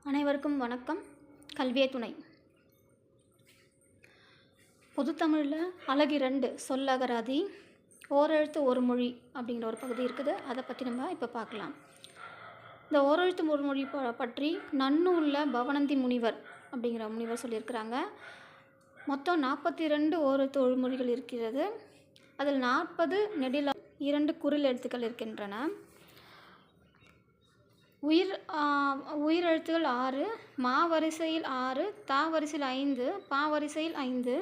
அனைவருக்கும் வணக்கம். கல்வியே துணை. பொதுத்தமிழில் அழகு 2 சொல்லகராதி ஓரெழுத்து ஒரு மொழி அப்படிங்கிற ஒரு பகுதி இருக்குது. அதை பற்றி நம்ம இப்போ பார்க்கலாம். இந்த ஓரெழுத்து ஒரு மொழி பற்றி நன்னூலில் பவனந்தி முனிவர் அப்படிங்கிற முனிவர் சொல்லியிருக்கிறாங்க. மொத்தம் 42 ஓரெழுத்து ஒழுமொழிகள் இருக்கிறது. அதில் 40 நெடில் 2 குரில் எழுத்துக்கள் இருக்கின்றன. உயிரெழுத்துகள் 6, மா வரிசையில் 6, தா வரிசையில் 5, பா வரிசையில் 5,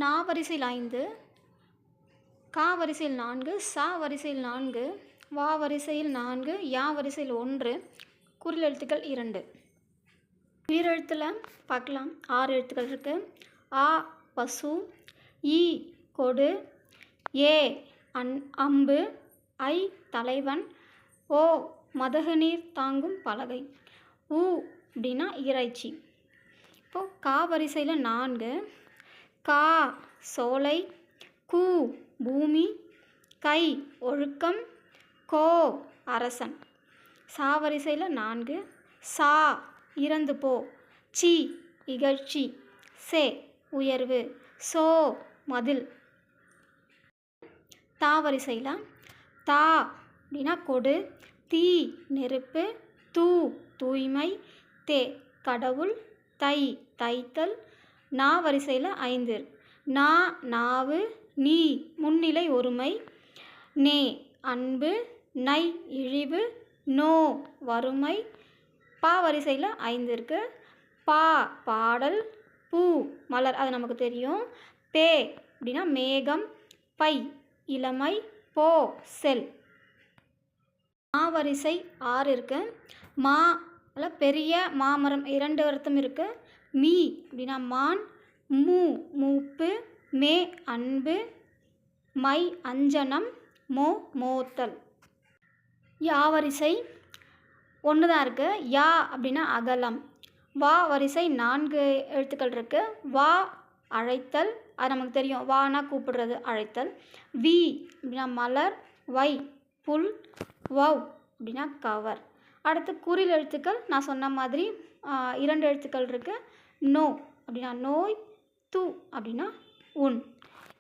நா வரிசையில் 5, கா வரிசையில் 4, சா வரிசையில் 4, வா வரிசையில் 4, யா வரிசையில் 1, குரில் எழுத்துக்கள் 2. உயிரெழுத்தில் பார்க்கலாம். 6 எழுத்துக்கள் இருக்குது. ஆ பசு, ஈ கொடு, ஏ அம்பு, ஐ தலைவன், ஓ மதகு நீர் தாங்கும் பலகை, ஊ அப்படின்னா இறைச்சி. இப்போது கா வரிசையில் 4, கா சோலை, கூ பூமி, கை ஒழுக்கம், கோ அரசன். சா வரிசையில் 4, சா இறந்து போ, சி இகழ்ச்சி, சே உயர்வு, சோ மதில். தா வரிசையில் தா அப்படின்னா கொடு, தீ நெருப்பு, தூ தூய்மை, தே கடவுள், தை தைத்தல். நா வரிசையில் 5, நா நாவு, நீ முன்னிலை ஒருமை, நே அன்பு, நை இழிவு, நோ வறுமை. பா வரிசையில் 5 இருக்குது. பா பாடல், பூ மலர், அது நமக்கு தெரியும். பே அப்படின்னா மேகம், பை இளமை, போ செல். மா வரிசை 6 இருக்குது. மா பெரிய மாமரம் 2 அர்த்தம் இருக்குது. மீ அப்படின்னா மான், மூ மூப்பு, மே அன்பு, மை அஞ்சனம், மோ மோத்தல். யா வரிசை 1 தான் இருக்குது. யா அப்படின்னா அகலம். வா வரிசை 4 எழுத்துக்கள் இருக்குது. வா அழைத்தல், அது நமக்கு தெரியும். வானா கூப்பிடுறது அழைத்தல். வி அப்படின்னா மலர், வை புல், வவ் அப்படின்னா கவர். அடுத்து குறில் எழுத்துக்கள் நான் சொன்ன மாதிரி 2 எழுத்துக்கள் இருக்குது. நோ அப்படின்னா நோய், து அப்படின்னா உன்.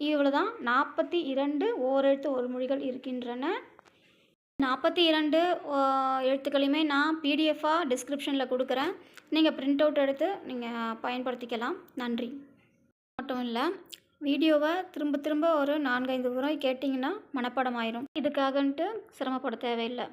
இவ்வளோ தான் 42 ஓரெழுத்து ஒரு மொழிகள் இருக்கின்றன. 42 எழுத்துக்களையுமே நான் பிடிஎஃபாக டிஸ்கிரிப்ஷனில் கொடுக்குறேன். நீங்கள் பிரிண்ட் அவுட் எடுத்து நீங்கள் பயன்படுத்திக்கலாம். நன்றி. மட்டும் இல்லை, வீடியோவை திரும்ப திரும்ப ஒரு 4-5 முறை கேட்டிங்கன்னா மனப்பாடம் ஆயிரும். இதுக்காகன்ட்டு சிரமப்பட தேவையில்லை.